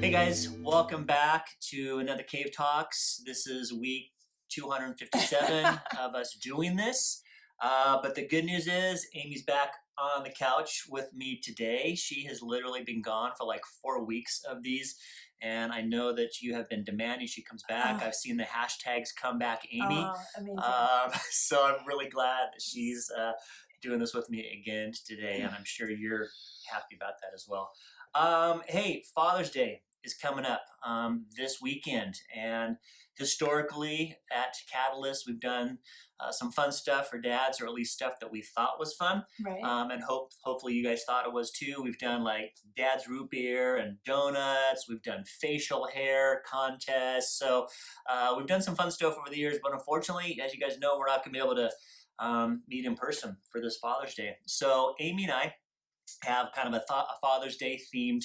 Hey guys, welcome back to another Cave Talks. This is week 257 of us doing this. But the good news is Amy's back on the couch with me today. She has literally been gone for like 4 weeks of these. And I know that you have been demanding she comes back. I've seen the hashtags come back Amy. Oh, amazing. So I'm really glad that she's doing this with me again today. And I'm sure you're happy about that as well. Hey, Father's Day is coming up this weekend, and historically at Catalyst we've done some fun stuff for dads, or at least stuff that we thought was fun. Right. And hopefully you guys thought it was too. We've done like dad's root beer and donuts. We've done facial hair contests. So we've done some fun stuff over the years, but unfortunately, as you guys know, we're not going to be able to meet in person for this Father's Day. So Amy and I have kind of a Father's Day themed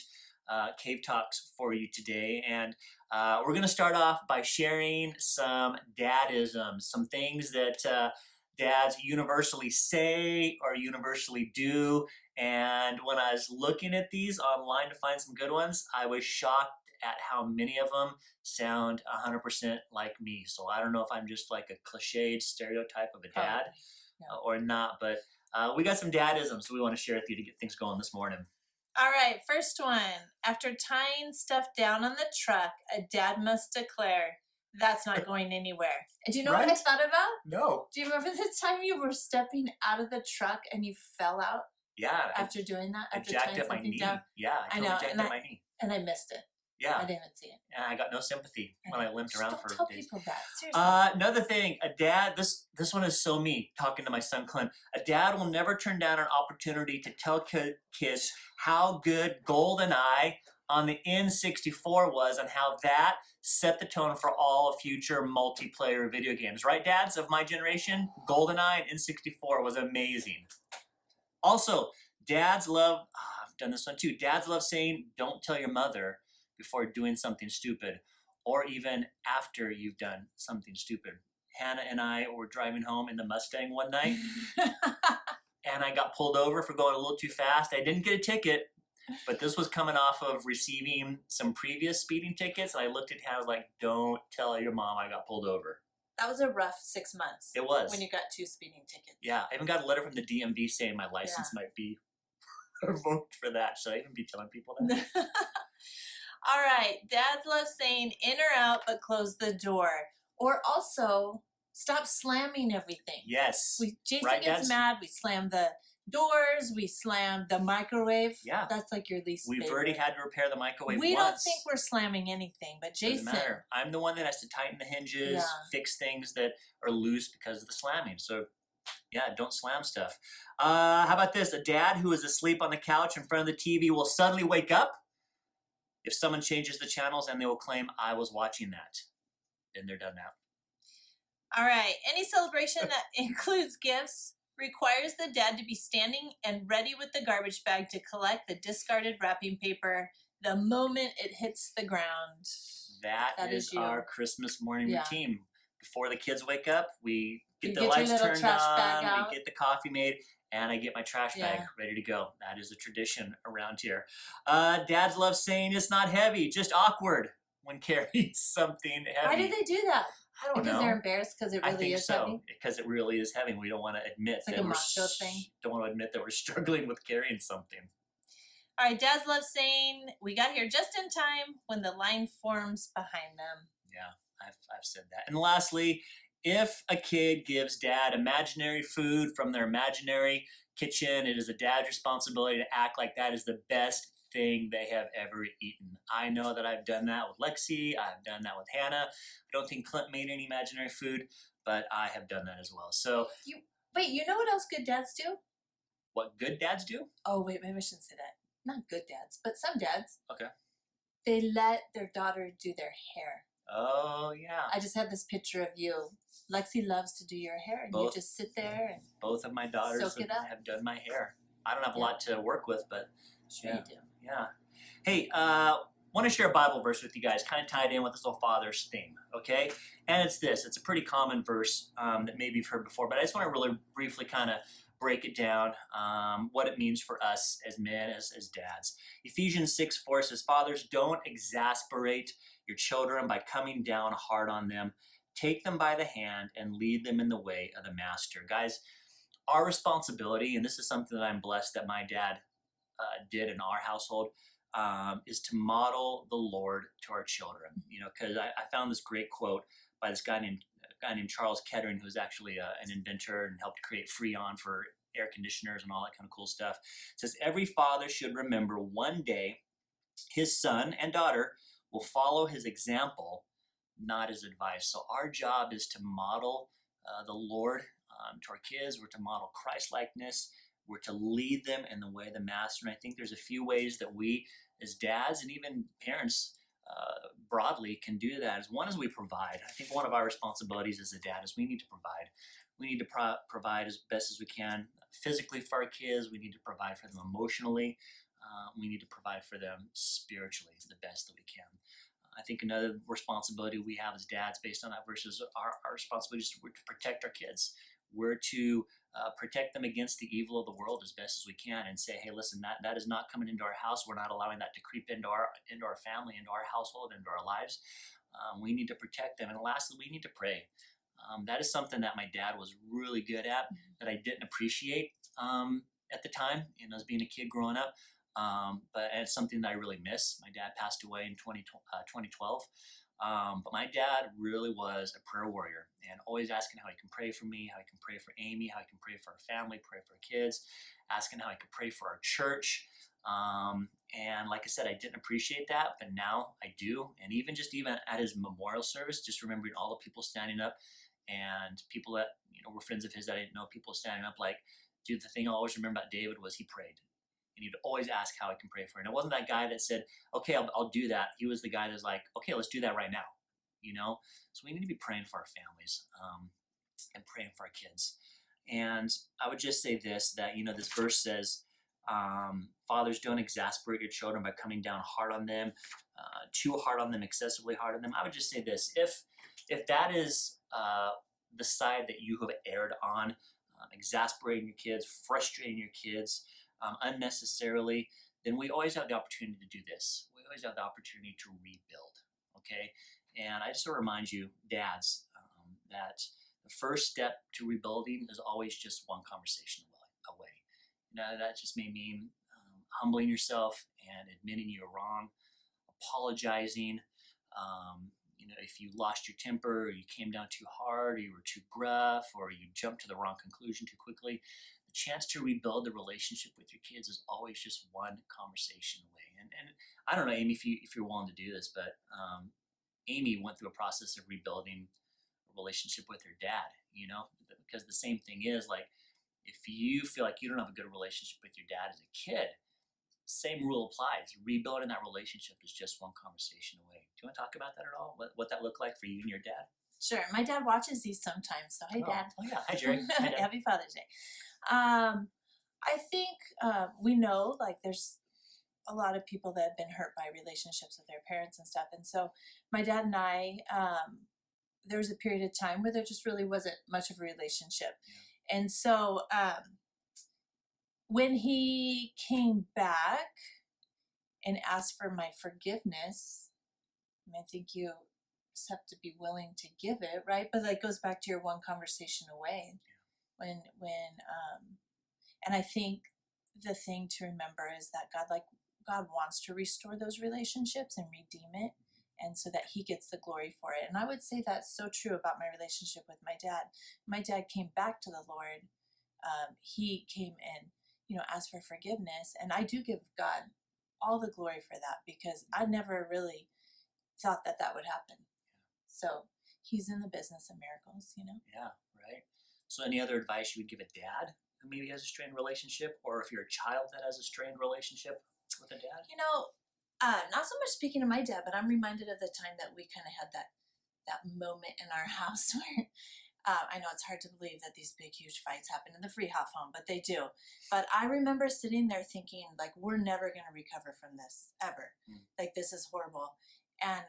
Cave Talks for you today. And we're going to start off by sharing some dadisms, some things that dads universally say or universally do. And when I was looking at these online to find some good ones, I was shocked at how many of them sound 100% like me. So I don't know if I'm just like a cliched stereotype of a dad or not, but we got some dadisms we want to share with you to get things going this morning. All right, first one. After tying stuff down on the truck, a dad must declare, that's not going anywhere. And do you know what I thought about? No. Do you remember the time you were stepping out of the truck and you fell out? Yeah. After doing that? After jacked tying up my something knee. down? Yeah, I know, jacked up my knee. And I missed it. Yeah. I didn't see it. And I got no sympathy when I limped around for Don't tell days. people that. Seriously. Another thing, a dad, this one is so me, talking to my son Clint. A dad will never turn down an opportunity to tell kids how good GoldenEye on the N64 was and how that set the tone for all future multiplayer video games. Right, dads of my generation? GoldenEye and N64 was amazing. Also, dads love, I've done this one too, dads love saying, don't tell your mother before doing something stupid, or even after you've done something stupid. Hannah and I were driving home in the Mustang one night, and I got pulled over for going a little too fast. I didn't get a ticket, but this was coming off of receiving some previous speeding tickets, and I looked at Hannah, I was like, don't tell your mom I got pulled over. That was a rough 6 months. It was. When you got 2 speeding tickets. Yeah, I even got a letter from the DMV saying my license might be revoked for that. Should I even be telling people that? All right, dads love saying in or out, but close the door. Or also, stop slamming everything. Yes. Jason gets mad, we slam the doors, we slam the microwave. Yeah. That's like your least favorite. We've already had to repair the microwave We once. don't think we're slamming anything, but Jason. Doesn't matter. I'm the one that has to tighten the hinges, fix things that are loose because of the slamming. So yeah, don't slam stuff. How about this? A dad who is asleep on the couch in front of the TV will suddenly wake up if someone changes the channels, and they will claim I was watching that. Then they're done now. All right. Any celebration that includes gifts requires the dad to be standing and ready with the garbage bag to collect the discarded wrapping paper the moment it hits the ground. That is our Christmas morning routine. Before the kids wake up, we get the your lights little turned trash on, bag out. we get the coffee made, and I get my trash bag ready to go. That is a tradition around here. Dads love saying it's not heavy, just awkward when carrying something heavy. Why do they do that? I don't know. Because they're embarrassed because it really is heavy? Because it really is heavy. We don't want to admit it's like a macho thing. Don't want to admit that we're struggling with carrying something. All right, dads love saying, we got here just in time when the line forms behind them. Yeah, I've said that. And lastly, if a kid gives dad imaginary food from their imaginary kitchen, it is a dad's responsibility to act like that is the best thing they have ever eaten. I know that I've done that with Lexi. I've done that with Hannah. I don't think Clint made any imaginary food, but I have done that as well. So, wait, you know what else good dads do? What good dads do? Oh, wait, maybe I shouldn't say that. Not good dads, but some dads. Okay. They let their daughter do their hair. Oh, yeah. I just had this picture of you. Lexi loves to do your hair, and you just sit there and both of my daughters have done my hair. I don't have a lot to work with, but sure you do. Yeah. Hey, want to share a Bible verse with you guys, kind of tied in with this little Father's theme, okay? And it's this. It's a pretty common verse that maybe you've heard before, but I just want to really briefly kind of break it down, what it means for us as men, as dads. Ephesians 6:4 says, "Fathers, don't exasperate your children by coming down hard on them. Take them by the hand and lead them in the way of the master." Guys, our responsibility, and this is something that I'm blessed that my dad did in our household, is to model the Lord to our children. You know, because I found this great quote by this guy named Charles Kettering, who was actually an inventor and helped create Freon for air conditioners and all that kind of cool stuff. It says, "Every father should remember one day his son and daughter will follow his example, not his advice." So our job is to model the Lord to our kids. We're to model Christ likeness. We're to lead them in the way of the master. And I think there's a few ways that we, as dads and even parents broadly, can do that. As one is we provide. I think one of our responsibilities as a dad is we need to provide. We need to provide as best as we can physically for our kids. We need to provide for them emotionally. We need to provide for them spiritually the best that we can. I think another responsibility we have as dads, based on that verse, is our responsibility is to protect our kids. We're to protect them against the evil of the world as best as we can, and say, hey, listen, that is not coming into our house. We're not allowing that to creep into our family, into our household, into our lives. We need to protect them. And lastly, we need to pray. That is something that my dad was really good at, that I didn't appreciate at the time, as being a kid growing up. But it's something that I really miss. My dad passed away in 2012. But my dad really was a prayer warrior, and always asking how he can pray for me, how he can pray for Amy, how he can pray for our family, pray for our kids, asking how he could pray for our church. And like I said, I didn't appreciate that, but now I do. And even at his memorial service, just remembering all the people standing up, and people that were friends of his that I didn't know, people standing up, like, dude, the thing I always remember about David was he prayed. And he'd always ask how I can pray for him. And it wasn't that guy that said, okay, I'll do that. He was the guy that's like, okay, let's do that right now. So we need to be praying for our families, and praying for our kids. And I would just say this, that, this verse says, fathers, don't exasperate your children by coming down hard on them, too hard on them, excessively hard on them. I would just say this, if that is the side that you have erred on, exasperating your kids, frustrating your kids unnecessarily, then we always have the opportunity to do this. We always have the opportunity to rebuild, okay? And I just want to remind you, dads, that the first step to rebuilding is always just one conversation away. That just may mean humbling yourself and admitting you're wrong, apologizing. If you lost your temper, or you came down too hard, or you were too gruff, or you jumped to the wrong conclusion too quickly, the chance to rebuild the relationship with your kids is always just one conversation away. And I don't know, Amy, if you're willing to do this, but Amy went through a process of rebuilding a relationship with her dad, because the same thing is, like, if you feel like you don't have a good relationship with your dad as a kid, same rule applies. Rebuilding that relationship is just one conversation away. Do you want to talk about that at all? What that looked like for you and your dad? Sure. My dad watches these sometimes, so hey, Dad. Oh yeah, hi Jerry. Hi, Dad. Happy Father's Day. I think we know, like, there's a lot of people that have been hurt by relationships with their parents and stuff, and so my dad and I, there was a period of time where there just really wasn't much of a relationship, and so when he came back and asked for my forgiveness, I think you just have to be willing to give it, right? But that goes back to your one conversation away. When and I think the thing to remember is that God wants to restore those relationships and redeem it, and so that he gets the glory for it. And I would say that's so true about my relationship with my dad. My dad came back to the Lord. He came and asked for forgiveness, and I do give God all the glory for that, because I never really thought that would happen. So he's in the business of miracles. Yeah, right. So any other advice you would give a dad who maybe has a strained relationship, or if you're a child that has a strained relationship with a dad? Not so much speaking to my dad, but I'm reminded of the time that we kind of had that moment in our house where I know it's hard to believe that these big, huge fights happen in the Freehoff home, but they do. But I remember sitting there thinking, like, we're never going to recover from this ever. Like, this is horrible. And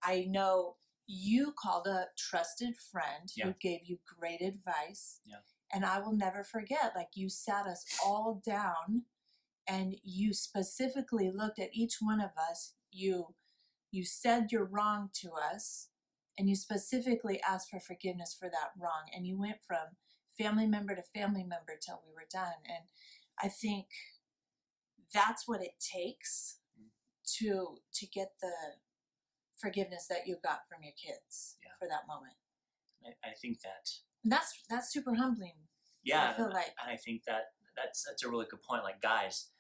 I know you called a trusted friend who gave you great advice. Yeah. And I will never forget, like, you sat us all down and you specifically looked at each one of us. You said you're wrong to us, and you specifically asked for forgiveness for that wrong, and you went from family member to family member till we were done. And I think that's what it takes to get the forgiveness that you got from your kids for that moment. I think that And that's super humbling. yeah, I feel like. and I think that's a really good point. Like, guys,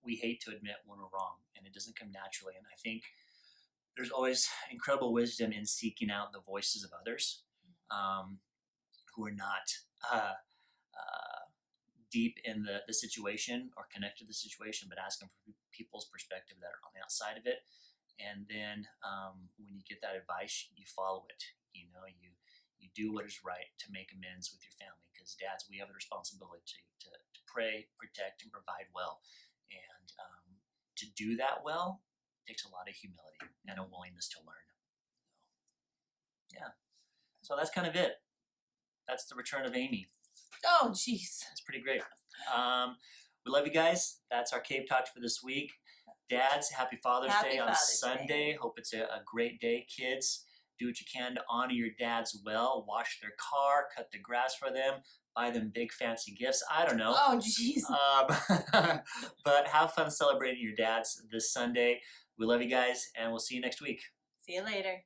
we hate to admit when we're wrong, and it doesn't come naturally. And I think there's always incredible wisdom in seeking out the voices of others who are not deep in the situation or connected to the situation, but asking for people's perspective that are on the outside of it. And then when you get that advice, you follow it. You know, you do what is right to make amends with your family, because dads, we have a responsibility to pray, protect, and provide well. And to do that well takes a lot of humility and a willingness to learn. Yeah. So that's kind of it. That's the return of Amy. Oh, jeez. That's pretty great. We love you guys. That's our Cave Talks for this week. Dads, happy Father's Day on Sunday. Hope it's a great day. Kids, do what you can to honor your dads well. Wash their car, cut the grass for them, buy them big fancy gifts. I don't know. Oh, jeez. But have fun celebrating your dads this Sunday. We love you guys, and we'll see you next week. See you later.